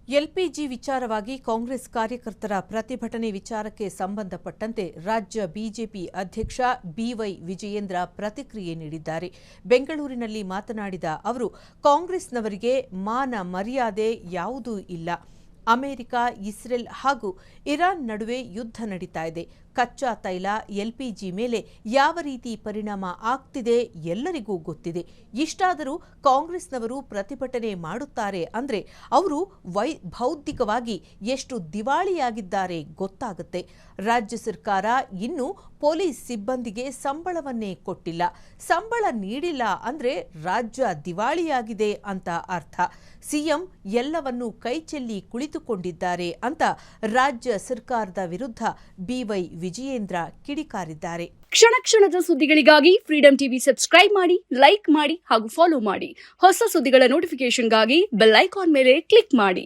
LPG ವಿಚಾರವಾಗಿ ಕಾಂಗ್ರೆಸ್ ಕಾರ್ಯಕರ್ತರ ಪ್ರತಿಭಟನೆ ವಿಚಾರಕ್ಕೆ ಸಂಬಂಧಪಟ್ಟಂತೆ ರಾಜ್ಯ ಬಿಜೆಪಿ ಅಧ್ಯಕ್ಷ ಬಿವೈ ವಿಜಯೇಂದ್ರ ಪ್ರತಿಕ್ರಿಯೆ ನೀಡಿದ್ದಾರೆ. ಬೆಂಗಳೂರಿನಲ್ಲಿ ಮಾತನಾಡಿದ ಅವರು, ಕಾಂಗ್ರೆಸ್ನವರಿಗೆ ಮಾನ ಮರ್ಯಾದೆ ಯಾವುದೂ ಇಲ್ಲ. ಅಮೆರಿಕ, ಇಸ್ರೇಲ್ ಹಾಗೂ ಇರಾನ್ ನಡುವೆ ಯುದ್ಧ ನಡೀತಾ ಇದೆ. ಕಚ್ಚಾ ತೈಲ ಎಲ್ಪಿಜಿ ಮೇಲೆ ಯಾವ ರೀತಿ ಪರಿಣಾಮ ಆಗ್ತಿದೆ ಎಲ್ಲರಿಗೂ ಗೊತ್ತಿದೆ. ಇಷ್ಟಾದರೂ ಕಾಂಗ್ರೆಸ್ನವರು ಪ್ರತಿಭಟನೆ ಮಾಡುತ್ತಾರೆ ಅಂದ್ರೆ ಅವರು ಬೌದ್ಧಿಕವಾಗಿ ಎಷ್ಟು ದಿವಾಳಿಯಾಗಿದ್ದಾರೆ ಗೊತ್ತಾಗುತ್ತೆ. ರಾಜ್ಯ ಸರ್ಕಾರ ಇನ್ನೂ ಪೊಲೀಸ್ ಸಿಬ್ಬಂದಿಗೆ ಸಂಬಳವನ್ನೇ ಕೊಟ್ಟಿಲ್ಲ. ಸಂಬಳ ನೀಡಿಲ್ಲ ಅಂದ್ರೆ ರಾಜ್ಯ ದಿವಾಳಿಯಾಗಿದೆ ಅಂತ ಅರ್ಥ. ಸಿಎಂ ಎಲ್ಲವನ್ನೂ ಕೈಚೆಲ್ಲಿ ಕುಳಿತುಕೊಂಡಿದ್ದಾರೆ ಅಂತ ರಾಜ್ಯ ಸರ್ಕಾರದ ವಿರುದ್ಧ ಬಿವೈ ವಿಜಯೇಂದ್ರ ಕಿಡಿಕಾರಿದ್ದಾರೆ. ಕ್ಷಣ ಕ್ಷಣದ ಸುದ್ದಿಗಳಿಗಾಗಿ ಫ್ರೀಡಂ ಟಿವಿ ಸಬ್ಸ್ಕ್ರೈಬ್ ಮಾಡಿ, ಲೈಕ್ ಮಾಡಿ ಹಾಗೂ ಫಾಲೋ ಮಾಡಿ. ಹೊಸ ಸುದ್ದಿಗಳ ನೋಟಿಫಿಕೇಶನ್ಗಾಗಿ ಬೆಲ್ ಐಕಾನ್ ಮೇಲೆ ಕ್ಲಿಕ್ ಮಾಡಿ.